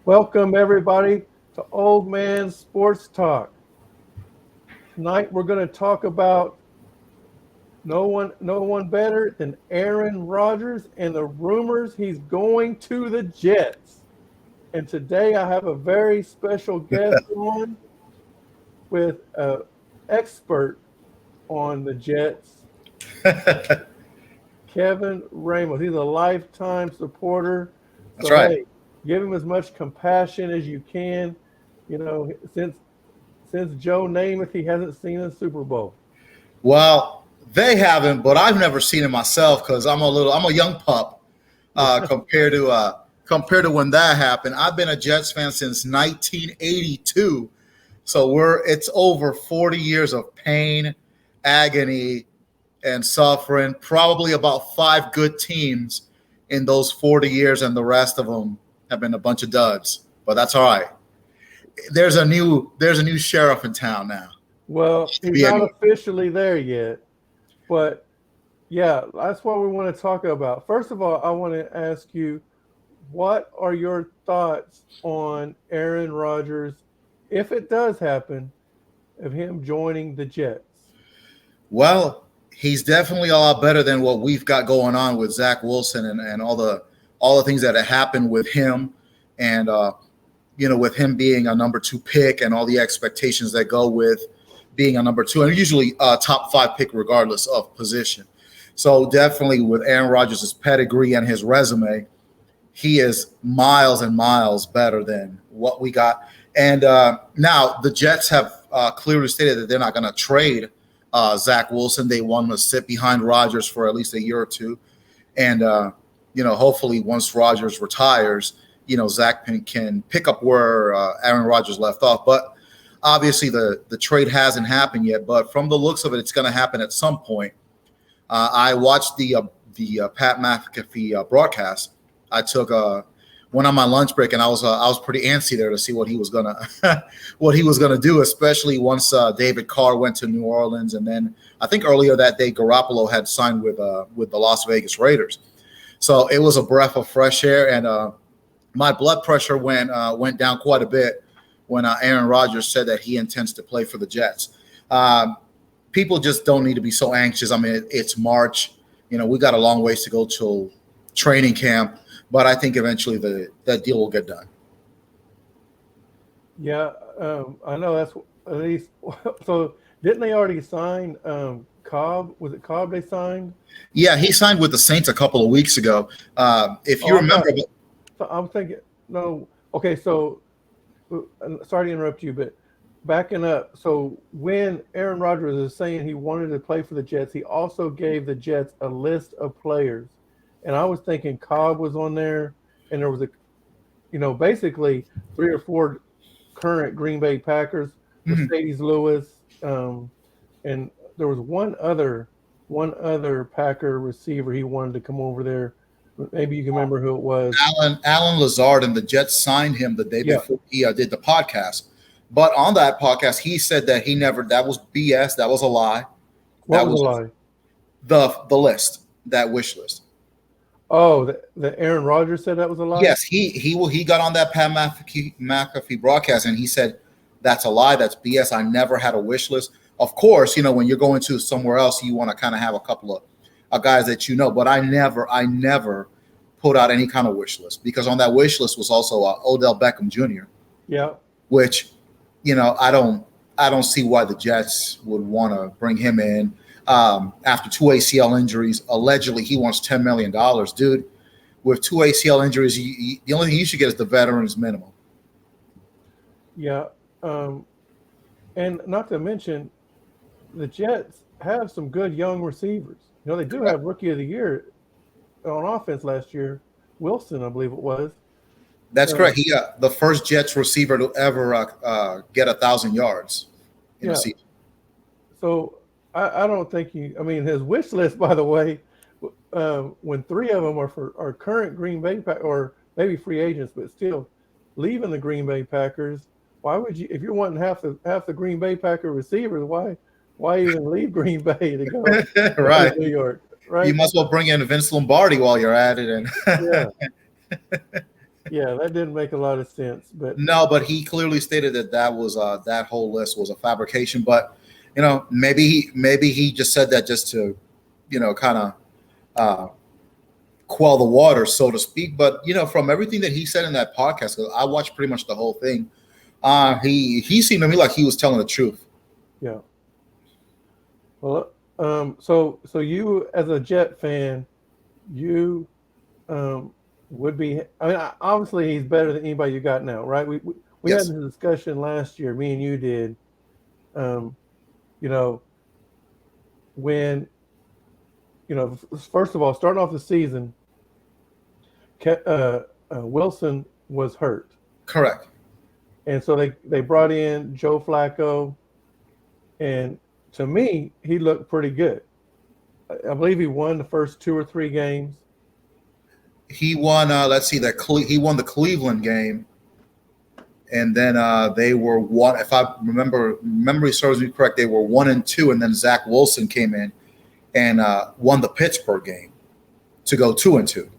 Welcome everybody to Old Man Sports Talk. Tonight we're going to talk about no one better than Aaron Rodgers and the rumors he's going to the Jets. And today I have a very special guest on with an expert on the Jets, Kevin Ramos. He's a lifetime supporter. That's So right. hey, give him as much compassion as you can. You know, since Joe Namath, he hasn't seen a Super Bowl. Well, they haven't, but I've never seen it myself because I'm a young pup compared to when that happened. I've been a Jets fan since 1982, so it's over 40 years of pain, agony, and suffering. Probably about five good teams in those 40 years, and the rest of them have been a bunch of duds. But that's all right. There's a new sheriff in town now. Well, he's not officially there yet, but yeah, that's what we want to talk about. First of all, I want to ask you, what are your thoughts on Aaron Rodgers, if it does happen, of him joining the Jets? Well, he's definitely a lot better than what we've got going on with Zach Wilson and all the things that have happened with him, and with him being a number two pick and all the expectations that go with being a number two, and usually a top five pick regardless of position. So definitely with Aaron Rodgers' pedigree and his resume, he is miles and miles better than what we got. And now the Jets have clearly stated that they're not going to trade Zach Wilson. They want to sit behind Rodgers for at least a year or two. And, hopefully once Rodgers retires, Zach can pick up where Aaron Rodgers left off. But obviously the trade hasn't happened yet. But from the looks of it, it's going to happen at some point. I watched the Pat McAfee broadcast. I went on my lunch break, and I was pretty antsy there to see what he was gonna do, especially once David Carr went to New Orleans, and then I think earlier that day Garoppolo had signed with the Las Vegas Raiders. So it was a breath of fresh air, and my blood pressure went down quite a bit when Aaron Rodgers said that he intends to play for the Jets. People just don't need to be so anxious. I mean, it's March. We got a long ways to go till training camp, but I think eventually that deal will get done. Yeah, I know that's at least. So didn't they already sign Cobb? Was it Cobb they signed? Yeah, he signed with the Saints a couple of weeks ago. If you remember. So I'm thinking, no. Okay, so sorry to interrupt you, but backing up. So when Aaron Rodgers is saying he wanted to play for the Jets, he also gave the Jets a list of players. And I was thinking Cobb was on there, and there was basically three or four current Green Bay Packers, Mercedes Lewis, and there was one other Packer receiver he wanted to come over there. Maybe you can remember who it was. Alan Lazard, and the Jets signed him the day before he did the podcast. But on that podcast, he said that that was BS. That was a lie. What was a lie? The list, that wish list. Oh, the Aaron Rodgers said that was a lie? Yes, he got on that Pat McAfee broadcast, and he said that's a lie. That's BS. I never had a wish list. Of course, when you're going to somewhere else, you want to kind of have a couple of guys that but I never put out any kind of wish list, because on that wish list was also Odell Beckham Jr. Yeah, which I don't see why the Jets would want to bring him in. After two ACL injuries, allegedly he wants $10 million. Dude, with two ACL injuries, the only thing you should get is the veterans minimum. Yeah. And not to mention, the Jets have some good young receivers. They do have Rookie of the Year on offense last year. Wilson, I believe it was. That's correct. He the first Jets receiver to ever get 1,000 yards in a season. So I don't think his wish list, by the way, when three of them are current Green Bay or maybe free agents, but still leaving the Green Bay Packers. Why would you, if you're wanting half the Green Bay Packer receivers, why even leave Green Bay to go right to New York? Right. You must well bring in Vince Lombardi while you're at it, and yeah. Yeah, that didn't make a lot of sense. But No, but he clearly stated that that whole list was a fabrication. But maybe he just said that just to kind of uh, quell the water, so to speak. But from everything that he said in that podcast, 'cause I watched pretty much the whole thing. He seemed to me like he was telling the truth. yeah. Well, so you as a Jet fan, you um, would be. I mean, obviously he's better than anybody you got now, right? We had Yes, this discussion last year. Me and you did. Um, you know, when first of all, starting off the season, Wilson was hurt, correct. and so they brought in Joe Flacco, and to me, he looked pretty good. I believe he won the first 2 or 3 games. He won. Let's see that he won the Cleveland game, and then they were one. If I memory serves me correct, they were 1-2, and then Zach Wilson came in and won the Pittsburgh game to go 2-2.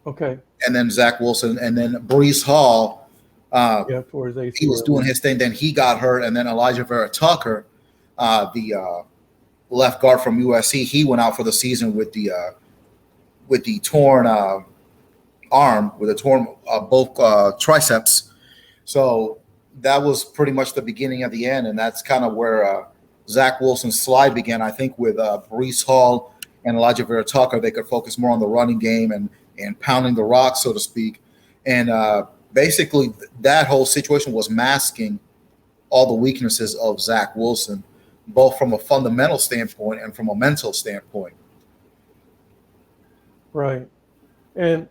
Okay. And then Zach Wilson, and then Brees Hall. Yeah, for his ACL. He was doing his thing. Then he got hurt, and then Elijah Vera Tucker, the left guard from USC, he went out for the season with the torn arm, with the torn both triceps. So that was pretty much the beginning of the end, and that's kind of where Zach Wilson's slide began. I think with Brees Hall and Elijah Vera Tucker, they could focus more on the running game and pounding the rock, so to speak. And basically, that whole situation was masking all the weaknesses of Zach Wilson, both from a fundamental standpoint and from a mental standpoint. Right. And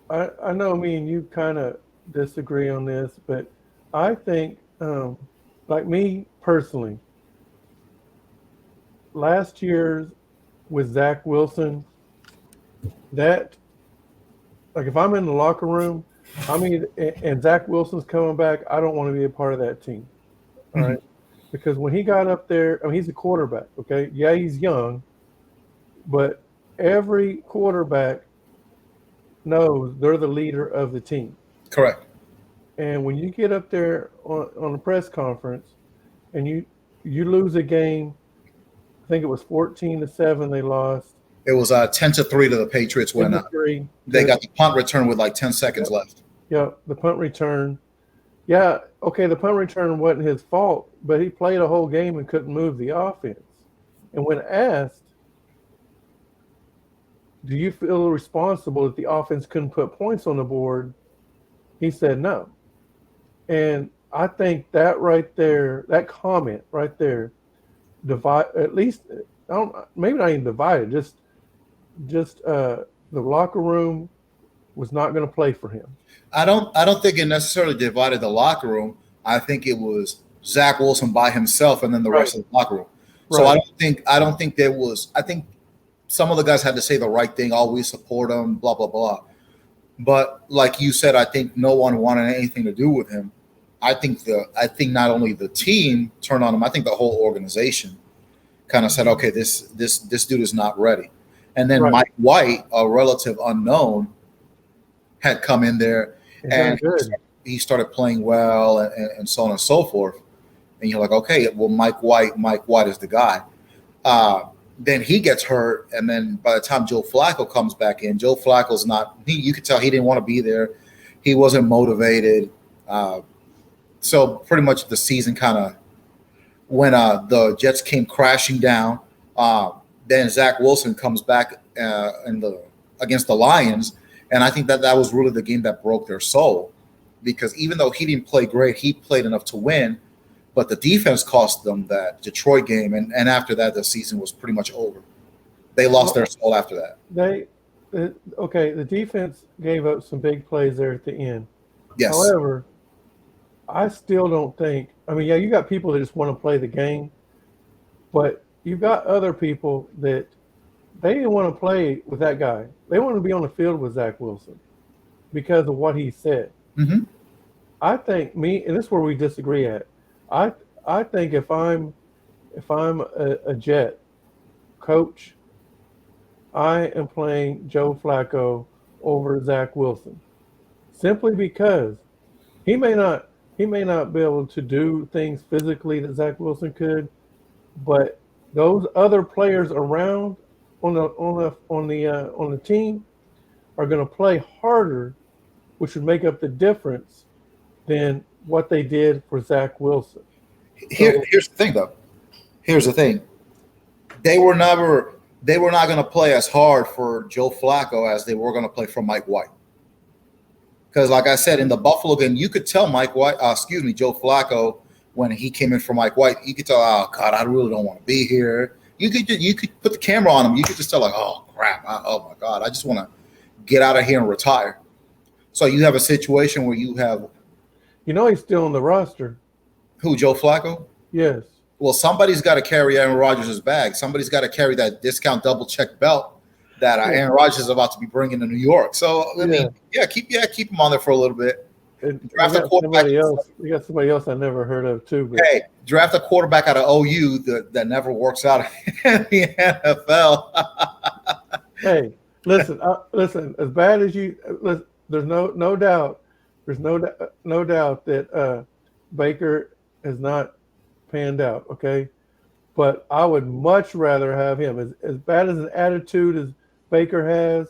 I know me and you kind of disagree on this, but I think, like me personally, last year's with Zach Wilson, that, like, if I'm in the locker room, and Zach Wilson's coming back, I don't want to be a part of that team. All right. Because when he got up there, he's a quarterback. Okay. Yeah, he's young, but every quarterback knows they're the leader of the team. Correct. And when you get up there on a press conference and you lose a game, I think it was 14-7 they lost. It was 10-3 to the Patriots when they got the punt return with like 10 seconds left. Yeah, the punt return. Yeah, okay, the punt return wasn't his fault, but he played a whole game and couldn't move the offense. And when asked, do you feel responsible that the offense couldn't put points on the board? He said no. And I think that right there, that comment right there, at least, maybe not even divided, just the locker room was not going to play for him. I don't think it necessarily divided the locker room. I think it was Zach Wilson by himself and then the rest of the locker room. So I don't think there was. I think some of the guys had to say the right thing. Always support him. Blah blah blah. But like you said, I think no one wanted anything to do with him. I think not only the team turned on him. I think the whole organization kind of said, okay, this dude is not ready. And then Mike White, a relative unknown, had come in there and he started playing well and so on and so forth. And you're like, okay, well, Mike White is the guy. Then he gets hurt, and then by the time Joe Flacco comes back in, Joe Flacco's not. You could tell he didn't want to be there. He wasn't motivated. So pretty much the season kind of, when the Jets came crashing down, then Zach Wilson comes back against the Lions, and I think that was really the game that broke their soul, because even though he didn't play great, he played enough to win. But the defense cost them that Detroit game, and after that, the season was pretty much over. They lost their soul after that. The defense gave up some big plays there at the end. Yes. However, I still don't think – you got people that just want to play the game, but you've got other people that they didn't want to play with that guy. They want to be on the field with Zach Wilson because of what he said. Mm-hmm. I think and this is where we disagree at. I think if I'm a Jet coach, I am playing Joe Flacco over Zach Wilson, simply because he may not be able to do things physically that Zach Wilson could, but those other players around on the team are going to play harder, which would make up the difference than what they did for Zach Wilson. Here's the thing, though. Here's the thing. They were not going to play as hard for Joe Flacco as they were going to play for Mike White. Because, like I said, in the Buffalo game, you could tell Joe Flacco, when he came in for Mike White, you could tell, oh God, I really don't want to be here. You could put the camera on him. You could just tell, like, oh crap, oh my God, I just want to get out of here and retire. So you have a situation where you have, he's still on the roster. Who, Joe Flacco? Yes. Well, somebody's got to carry Aaron Rodgers' bag. Somebody's got to carry that discount double check belt that Aaron Rodgers is about to be bringing to New York. So I mean, keep him on there for a little bit. Draft a quarterback. We got somebody else I never heard of too. But. Hey, draft a quarterback out of OU that never works out in the NFL. Hey, listen. As bad as you, there's no doubt that Baker has not panned out. Okay, but I would much rather have him as bad as an attitude as Baker has.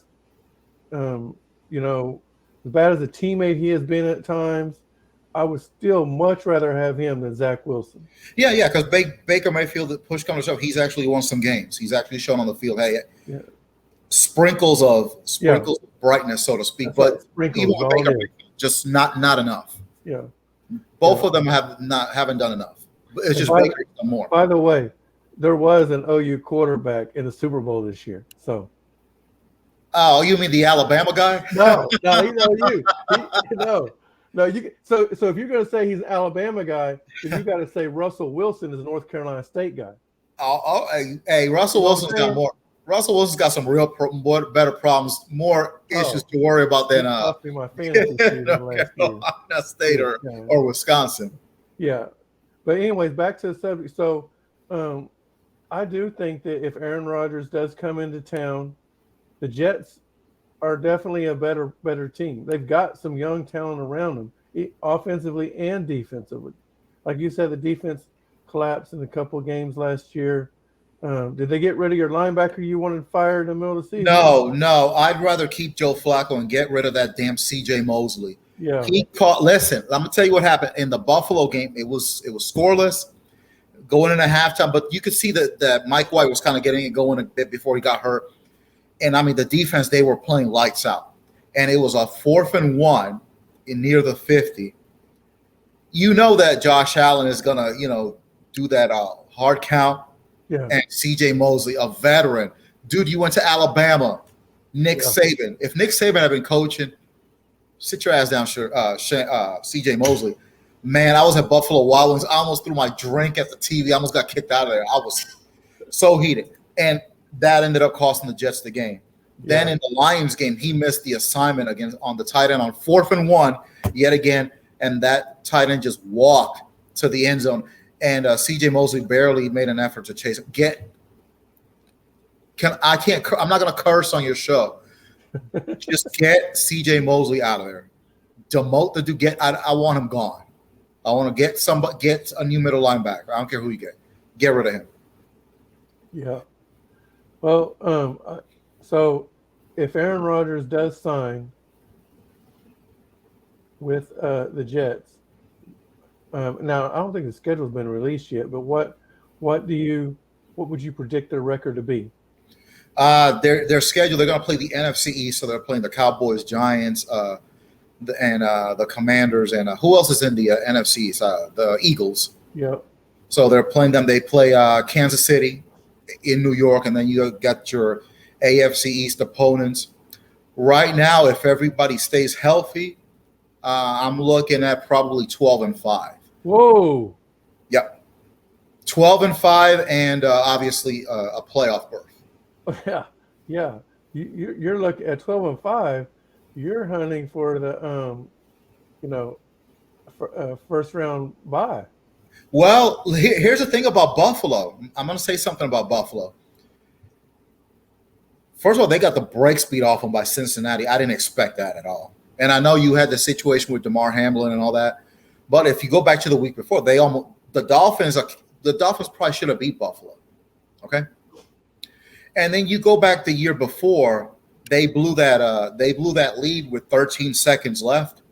As bad as a teammate he has been at times, I would still much rather have him than Zach Wilson. Yeah, because Baker may feel that push comes to shove, he's actually won some games. He's actually shown on the field, hey, sprinkles of brightness, so to speak. But even Baker, just not enough. Yeah, both of them haven't done enough. It's just Baker done more. By the way, there was an OU quarterback in the Super Bowl this year. So. Oh, you mean the Alabama guy? No, you know you. So if you're going to say he's an Alabama guy, then you got to say Russell Wilson is a North Carolina State guy. Hey, Russell Wilson's got more. Russell Wilson's got some better problems, more issues to worry about than my fantasy season last year. State or Wisconsin. Yeah, but anyways, back to the subject. So, I do think that if Aaron Rodgers does come into town, the Jets are definitely a better team. They've got some young talent around them, offensively and defensively. Like you said, the defense collapsed in a couple of games last year. Did they get rid of your linebacker you wanted fired in the middle of the season? No. I'd rather keep Joe Flacco and get rid of that damn C.J. Mosley. Yeah. Listen, I'm gonna tell you what happened in the Buffalo game. It was scoreless going into halftime, but you could see that Mike White was kind of getting it going a bit before he got hurt. And I mean, the defense, they were playing lights out. And it was a 4th and 1 near the 50. You know that Josh Allen is going to, do that hard count. Yeah. And C.J. Mosley, a veteran. Dude, you went to Alabama. Nick Saban. If Nick Saban had been coaching, sit your ass down, C.J. Mosley. Man, I was at Buffalo Wild Wings. I almost threw my drink at the TV. I almost got kicked out of there. I was so heated. And that ended up costing the Jets the game. Yeah. Then in the Lions game, he missed the assignment on the tight end on 4th and 1 yet again, and that tight end just walked to the end zone. And C.J. Mosley barely made an effort to chase him. I'm not going to curse on your show. Just get C.J. Mosley out of there. Demote the dude. I want him gone. I want to get a new middle linebacker. I don't care who you get. Get rid of him. Yeah. Well, so if Aaron Rodgers does sign with the Jets, now I don't think the schedule's been released yet, but what would you predict their record to be? Their schedule, they're going to play the NFC East, so they're playing the Cowboys, Giants, and the Commanders, and who else is in the NFC East? The Eagles. Yep. So they're playing them. They play Kansas City in New York, and then you got your AFC East opponents. Right now, if everybody stays healthy, I'm looking at probably 12-5. Whoa. Yep. 12-5, and obviously a playoff berth. Yeah. You're looking at 12-5. You're hunting for the first round bye. Well, here's the thing about Buffalo. I'm going to say something about Buffalo. First of all, they got the break speed off them by Cincinnati. I didn't expect that at all. And I know you had the situation with DeMar Hamlin and all that, but if you go back to the week before, the Dolphins probably should have beat Buffalo. Okay, and then you go back the year before, they blew that lead with 13 seconds left,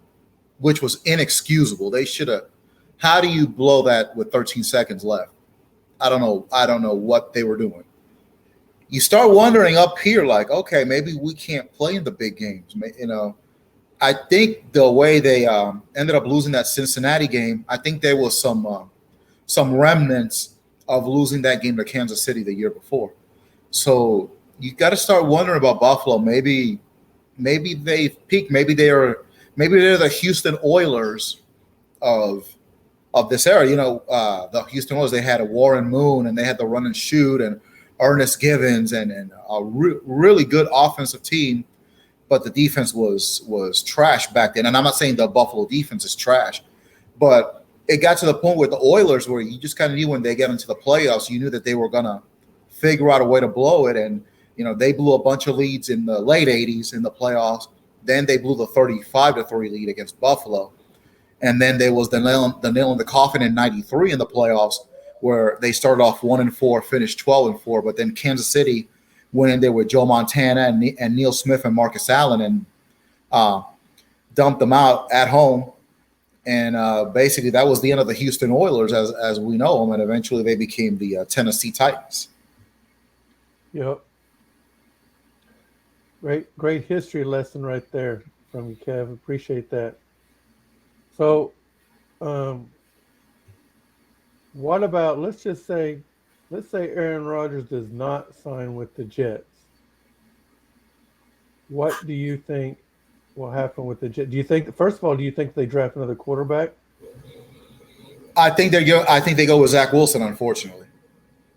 which was inexcusable. They should have. How do you blow that with 13 seconds left? I don't know. I don't know what they were doing. You start wondering up here, like, okay, maybe we can't play in the big games. You know, I think the way they ended up losing that Cincinnati game, I think there was some remnants of losing that game to Kansas City the year before. So you got to start wondering about Buffalo. Maybe they've peaked. Maybe they're the Houston Oilers of this era. You know, the Houston Oilers, they had a Warren Moon and they had the run and shoot and Ernest Givens and a really good offensive team, but the defense was trash back then. And I'm not saying the Buffalo defense is trash, but it got to the point with the Oilers where you just kind of knew when they get into the playoffs, you knew that they were gonna figure out a way to blow it. And you know, they blew a bunch of leads in the late 80s in the playoffs. Then they blew the 35-3 lead against Buffalo. And then there was the nail in the coffin in '93 in the playoffs, where they started off 1-4, finished 12-4. But then Kansas City went in there with Joe Montana and Neil Smith and Marcus Allen and dumped them out at home. And basically that was the end of the Houston Oilers as we know them. And eventually they became the Tennessee Titans. Yep. Great history lesson right there from you, Kev. Appreciate that. So, what about, let's say Aaron Rodgers does not sign with the Jets. What do you think will happen with the Jets? First of all, do you think they draft another quarterback? I think they go with Zach Wilson, unfortunately.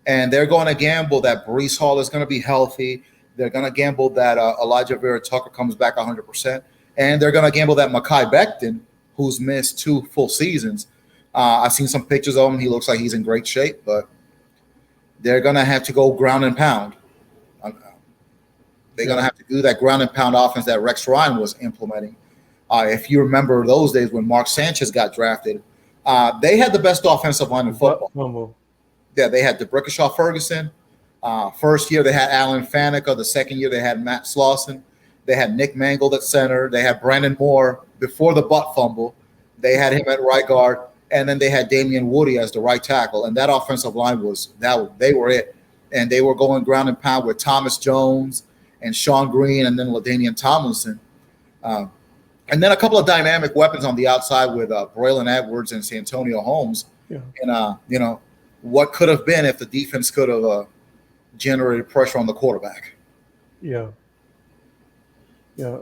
And they're going to gamble that Breece Hall is going to be healthy. They're going to gamble that Elijah Vera Tucker comes back 100%. And they're going to gamble that Mekhi Becton, who's missed 2 full seasons. I've seen some pictures of him. He looks like he's in great shape, but they're going to have to go ground and pound. They're going to have to do that ground and pound offense that Rex Ryan was implementing. If you remember those days when Mark Sanchez got drafted, they had the best offensive line in football. Yeah, they had DeBrickashaw Ferguson. First year they had Alan Faneca. The second year they had Matt Slauson. They had Nick Mangold at center. They had Brandon Moore before the butt fumble. They had him at right guard. And then they had Damian Woody as the right tackle. And that offensive line they were it. And they were going ground and pound with Thomas Jones and Sean Green and then LaDainian Tomlinson. And then a couple of dynamic weapons on the outside with Braylon Edwards and Santonio Holmes. Yeah. And, you know, what could have been if the defense could have generated pressure on the quarterback. Yeah. Yeah.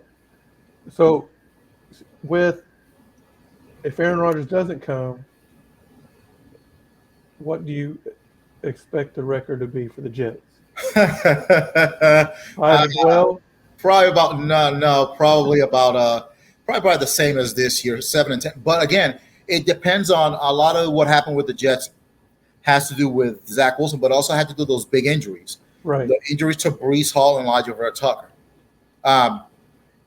So if Aaron Rodgers doesn't come, what do you expect the record to be for the Jets? 5-12? Probably about probably the same as this year, 7-10. But again, it depends on a lot of what happened with the Jets has to do with Zach Wilson, but also had to do with those big injuries. Right. The injuries to Breece Hall and Elijah Vera Tucker.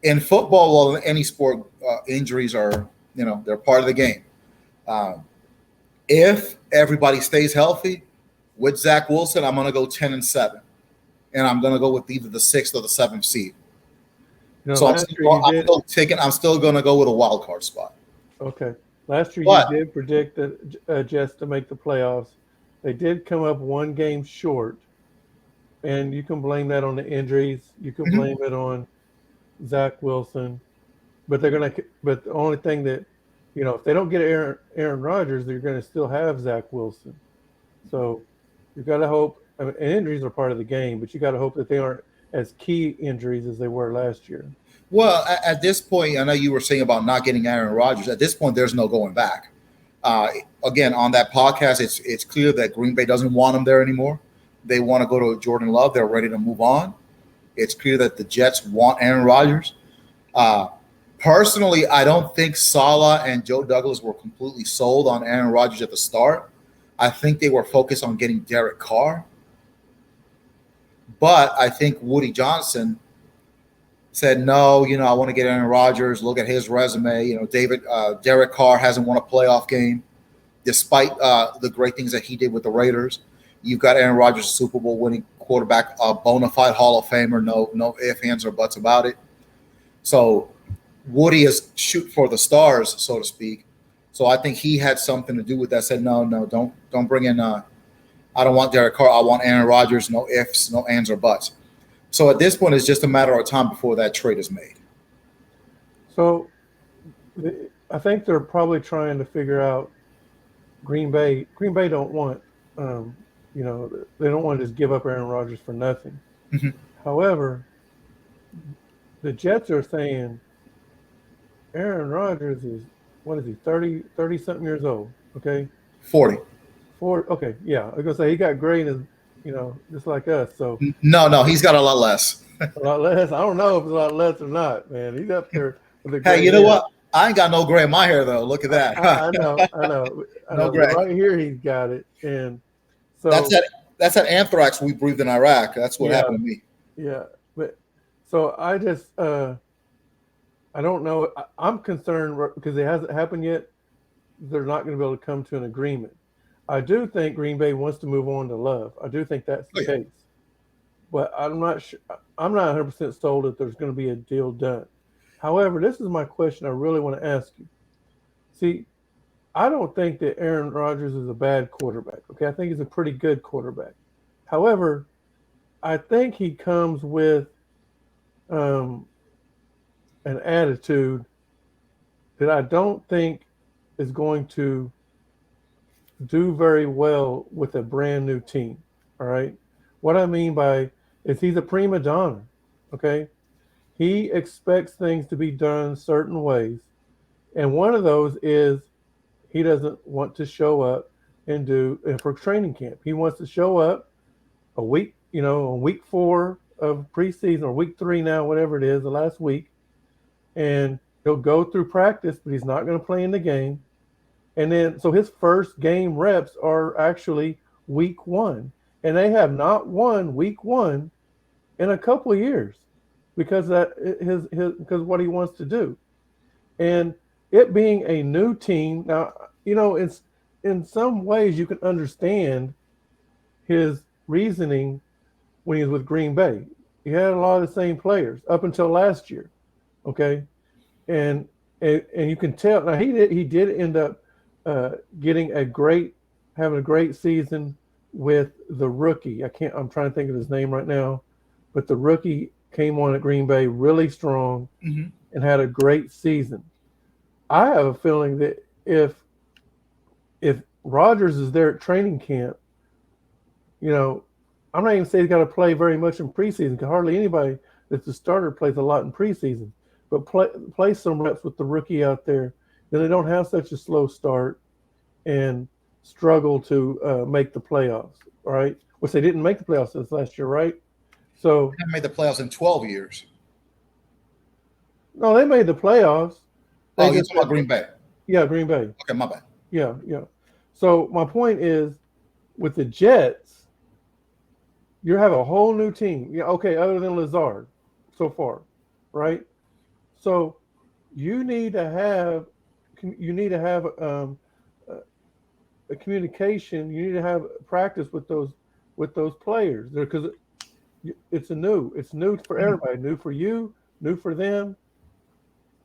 In football, well, in any sport, injuries are, you know, they're part of the game. If everybody stays healthy with Zach Wilson, I'm going to go 10-7, and I'm going to go with either the 6th or the 7th seed. You know, so I'm still going to go with a wild card spot. Okay. Last year you did predict the Jets to make the playoffs. They did come up one game short, and you can blame that on the injuries. You can blame it on Zach Wilson, but the only thing that, you know, if they don't get Aaron Rodgers, they're going to still have Zach Wilson. So you got to hope. I mean, injuries are part of the game, but you got to hope that they aren't as key injuries as they were last year. Well, at this point, I know you were saying about not getting Aaron Rodgers. At this point, there's no going back. Again, on that podcast, it's clear that Green Bay doesn't want him there anymore. They want to go to Jordan Love. They're ready to move on. It's clear that the Jets want Aaron Rodgers. Personally, I don't think Saleh and Joe Douglas were completely sold on Aaron Rodgers at the start. I think they were focused on getting Derek Carr. But I think Woody Johnson said, no, I want to get Aaron Rodgers. Look at his resume. Derek Carr hasn't won a playoff game despite the great things that he did with the Raiders. You've got Aaron Rodgers, Super Bowl winning quarterback, a bona fide Hall of Famer. No ifs, ands, or buts about it. So Woody is shoot for the stars, so to speak. So I think he had something to do with that. Said, no, don't bring in. I don't want Derek Carr. I want Aaron Rodgers. No ifs, no ands, or buts. So at this point, it's just a matter of time before that trade is made. So I think they're probably trying to figure out Green Bay. Green Bay don't want, they don't want to just give up Aaron Rodgers for nothing. Mm-hmm. However, the Jets are saying Aaron Rodgers is, what is he, 30 something years old? Okay. 40. Okay. Yeah. I was going to say he got gray in his, just like us. So no, he's got a lot less. A lot less. I don't know if it's a lot less or not, man. He's up there with the gray. Hey, you know what? I ain't got no gray in my hair though. Look at that. I know. No gray. Right here, he's got it, and so that's that anthrax we breathed in Iraq. That's what happened to me. Yeah, but so I just I don't know. I'm concerned because it hasn't happened yet. They're not going to be able to come to an agreement. I do think Green Bay wants to move on to Love. I do think that's the case, but I'm not sure. I'm not 100% sold that there's going to be a deal done. However, this is my question I really want to ask you. See, I don't think that Aaron Rodgers is a bad quarterback. Okay, I think he's a pretty good quarterback. However, I think he comes with an attitude that I don't think is going to do very well with a brand new team. All right. What I mean by is he's a prima donna. Okay. He expects things to be done certain ways. And one of those is he doesn't want to show up for training camp. He wants to show up a week, on week 4 of preseason or week 3 now, whatever it is, the last week. And he'll go through practice, but he's not going to play in the game. And then, so his first game reps are actually week 1. And they have not won week 1 in a couple of years because because what he wants to do. And it being a new team, now, it's in some ways you can understand his reasoning when he was with Green Bay. He had a lot of the same players up until last year. Okay. And you can tell now he did end up having a great season with the rookie. I'm trying to think of his name right now, but the rookie came on at Green Bay really strong and had a great season. I have a feeling that if Rodgers is there at training camp, I'm not even saying he's got to play very much in preseason because hardly anybody that's a starter plays a lot in preseason. But play some reps with the rookie out there, then they don't have such a slow start and struggle to make the playoffs, right? Which they didn't make the playoffs this last year, right? So they haven't made the playoffs in 12 years. No, they made the playoffs. You're talking about Green Bay. Yeah, Green Bay. Okay, my bad. Yeah. So my point is, with the Jets, you have a whole new team. Yeah, okay, other than Lazard so far, right? So you need to have a communication. You need to have practice with those players because it's new for everybody, new for you, new for them.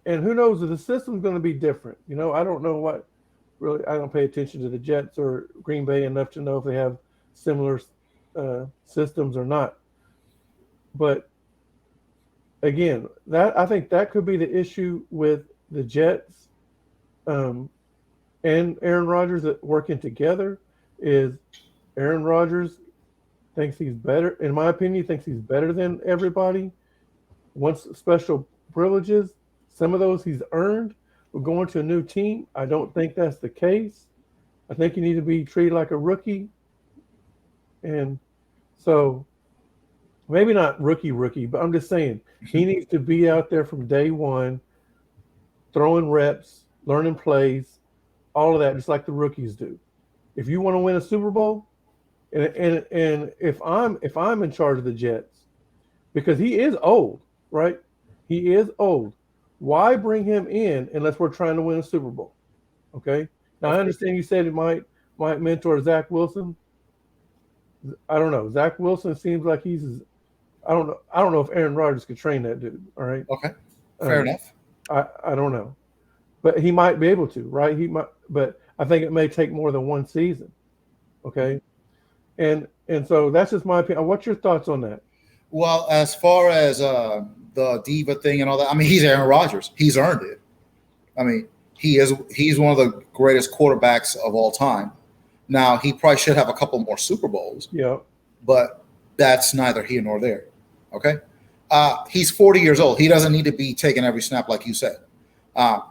And who knows if the system's going to be different. I don't know what really. I don't pay attention to the Jets or Green Bay enough to know if they have similar systems or not. But again, I think that could be the issue with the Jets and Aaron Rodgers working together. Is Aaron Rodgers thinks he's better? In my opinion, he thinks he's better than everybody. Wants special privileges. Some of those he's earned. But going to a new team, I don't think that's the case. I think you need to be treated like a rookie. And so maybe not rookie, but I'm just saying he needs to be out there from day one, throwing reps, learning plays, all of that, just like the rookies do. If you want to win a Super Bowl, and if I'm in charge of the Jets, because he is old, right? He is old. Why bring him in unless we're trying to win a Super Bowl? Okay. Now I understand you said it might mentor Zach Wilson. I don't know. Zach Wilson seems like he's. I don't know. I don't know if Aaron Rodgers could train that dude. All right. Okay, fair enough. I don't know, but he might be able to. Right. He might. But I think it may take more than one season. Okay. And so that's just my opinion. What's your thoughts on that? Well, as far as the diva thing and all that, I mean, he's Aaron Rodgers. He's earned it. I mean, he's one of the greatest quarterbacks of all time. Now, he probably should have a couple more Super Bowls. Yeah. But that's neither here nor there. Okay? He's 40 years old. He doesn't need to be taking every snap like you said. At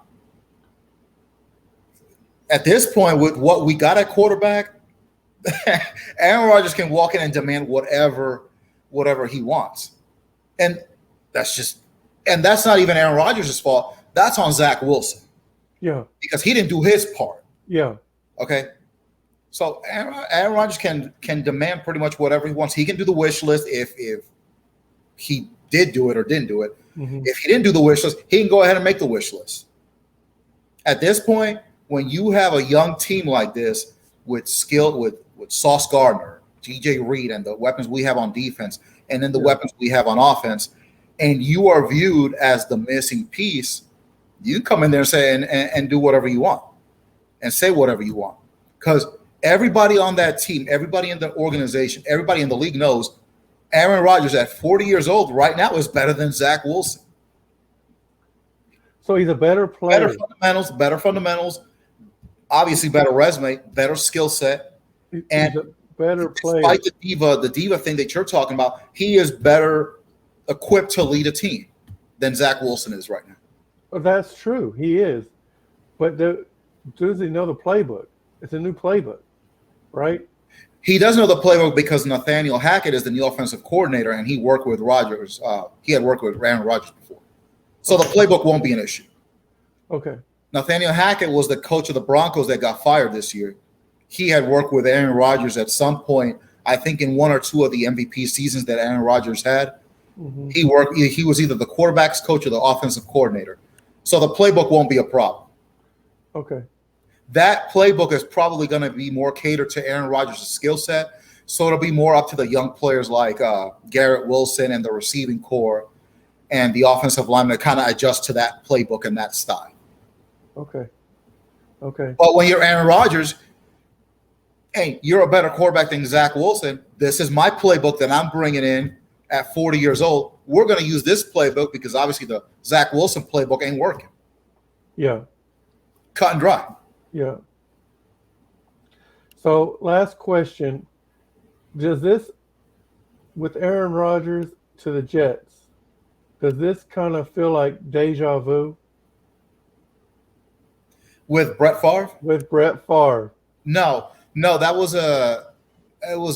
this point, with what we got at quarterback, Aaron Rodgers can walk in and demand whatever he wants. And that's not even Aaron Rodgers' fault. That's on Zach Wilson. Yeah. Because he didn't do his part. Yeah. Okay. So Aaron Rodgers can demand pretty much whatever he wants. He can do the wish list if he did do it or didn't do it. Mm-hmm. If he didn't do the wish list, he can go ahead and make the wish list. At this point, when you have a young team like this with skill, with Sauce Gardner, T.J. Reed, and the weapons we have on defense, and then the weapons we have on offense, and you are viewed as the missing piece, you come in there and say and do whatever you want and say whatever you want. Because everybody on that team, everybody in the organization, everybody in the league knows Aaron Rodgers at 40 years old right now is better than Zach Wilson. So he's a better player. Better fundamentals, obviously better resume, better skill set. And better player. Despite the diva thing that you're talking about, he is better equipped to lead a team than Zach Wilson is right now. Well, that's true. He is. But does he know the playbook? It's a new playbook, right? He does know the playbook because Nathaniel Hackett is the new offensive coordinator, and he worked with Rodgers. He had worked with Aaron Rodgers before. So the playbook won't be an issue. Okay. Nathaniel Hackett was the coach of the Broncos that got fired this year. He had worked with Aaron Rodgers at some point, I think in one or two of the MVP seasons that Aaron Rodgers had. Mm-hmm. He was either the quarterback's coach or the offensive coordinator. So the playbook won't be a problem. Okay. That playbook is probably going to be more catered to Aaron Rodgers' skill set. So it'll be more up to the young players like Garrett Wilson and the receiving core and the offensive linemen to kind of adjust to that playbook and that style. Okay. But when you're Aaron Rodgers, hey, you're a better quarterback than Zach Wilson. This is my playbook that I'm bringing in at 40 years old. We're going to use this playbook because obviously the Zach Wilson playbook ain't working. Yeah. Cut and dry. Yeah. So last question. Does this, with Aaron Rodgers to the Jets, does this kind of feel like deja vu? With Brett Favre? With Brett Favre. No, it was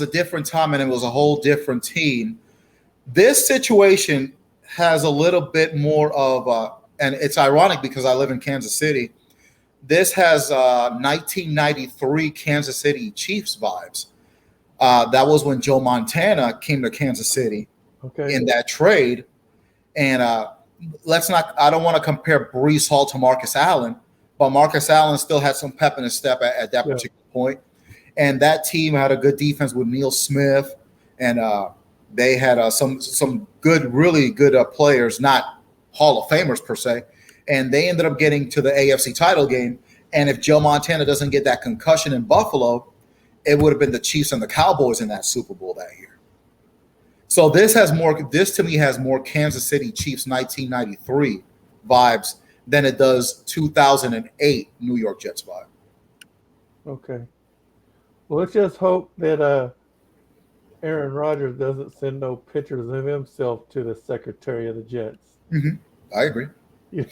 a different time and it was a whole different team. This situation has a little bit more of and it's ironic because I live in Kansas City. This has 1993 Kansas City Chiefs vibes. That was when Joe Montana came to Kansas City in that trade. And I don't want to compare Breece Hall to Marcus Allen, but Marcus Allen still had some pep in his step at that particular point. And that team had a good defense with Neil Smith, and they had some good, really good players, not Hall of Famers per se. And they ended up getting to the AFC title game. And if Joe Montana doesn't get that concussion in Buffalo, it would have been the Chiefs and the Cowboys in that Super Bowl that year. So this to me has more Kansas City Chiefs 1993 vibes than it does 2008 New York Jets vibe. Okay. Well, let's just hope that Aaron Rodgers doesn't send no pictures of himself to the Secretary of the Jets. Mm-hmm. I agree. You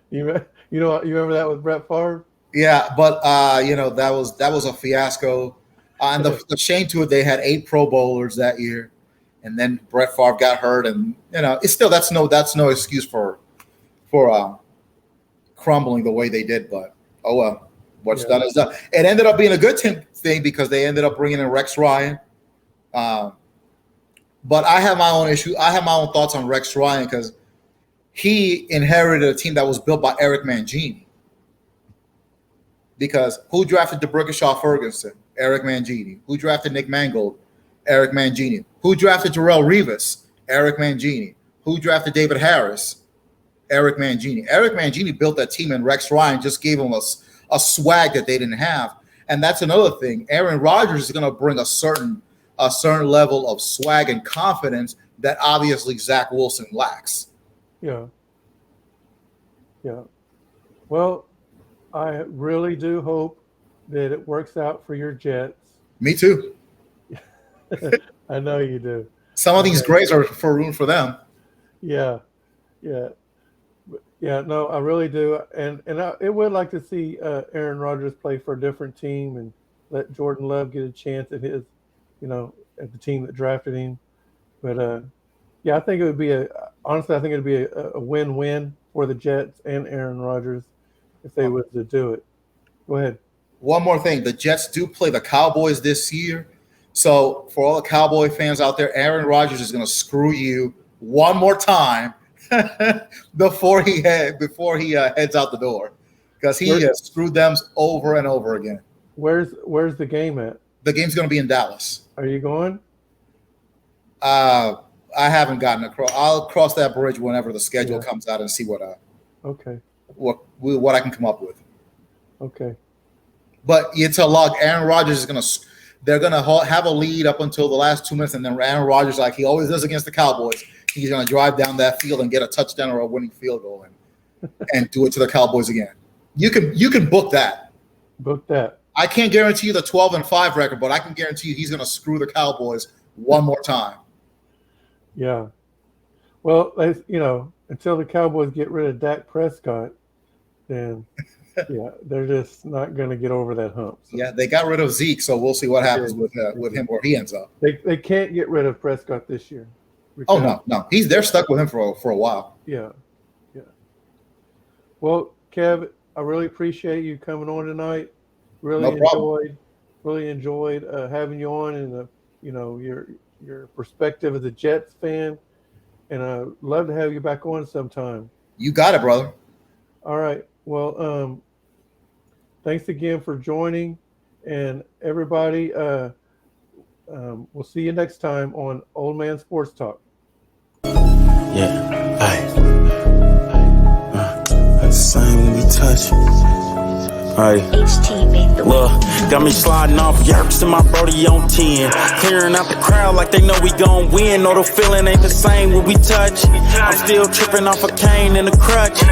remember that with Brett Favre? Yeah, but that was a fiasco. And the shame to it, they had 8 Pro Bowlers that year, and then Brett Favre got hurt, and it's still that's no excuse for crumbling the way they did. But oh well, what's done is done. It ended up being a good thing because they ended up bringing in Rex Ryan. But I have my own issue. I have my own thoughts on Rex Ryan because he inherited a team that was built by Eric Mangini. Because who drafted DeBrickashaw Ferguson? Eric Mangini. Who drafted Nick Mangold? Eric Mangini. Who drafted Darrelle Revis? Eric Mangini. Who drafted David Harris? Eric Mangini. Eric Mangini built that team, and Rex Ryan just gave him a swag that they didn't have. And that's another thing. Aaron Rodgers is going to bring a certain level of swag and confidence that obviously Zach Wilson lacks. Yeah. Yeah. Well, I really do hope that it works out for your Jets. Me too. I know you do. Some of these grades are for room for them. Yeah. Yeah. Yeah, no, I really do. And I would like to see Aaron Rodgers play for a different team and let Jordan Love get a chance at his, at the team that drafted him. But, yeah, I think it would be honestly, I think it would be a win-win for the Jets and Aaron Rodgers if they were to do it. Go ahead. One more thing. The Jets do play the Cowboys this year. So for all the Cowboy fans out there, Aaron Rodgers is going to screw you one more time before he heads out the door, because he has screwed them over and over again. Where's the game at? The game's going to be in Dallas. Are you going? I haven't gotten across. I'll cross that bridge whenever the schedule comes out and see what I can come up with. Okay. But it's a log. Aaron Rodgers is they're going to have a lead up until the last 2 minutes, and then Aaron Rodgers, like he always does against the Cowboys, he's going to drive down that field and get a touchdown or a winning field goal and do it to the Cowboys again. You can book that. Book that. I can't guarantee you the 12-5 record, but I can guarantee you he's going to screw the Cowboys one more time. Yeah. Well, until the Cowboys get rid of Dak Prescott, then they're just not going to get over that hump. So. Yeah, they got rid of Zeke, so we'll see what happens with him, where he ends up. They can't get rid of Prescott this year. Oh no, they're stuck with him for a while. Yeah. Well, Kev, I really appreciate you coming on tonight. Really enjoyed having you on, and your perspective as a Jets fan, and I'd love to have you back on sometime. You got it, brother. All right. Well, thanks again for joining, and everybody. We'll see you next time on Old Man Sports Talk. Yeah, that's the same when we touch. Look, got me sliding off yerks and my brody on 10. Clearing out the crowd like they know we gon' win. No, the feeling ain't the same when we touch. I'm still tripping off a cane and a crutch.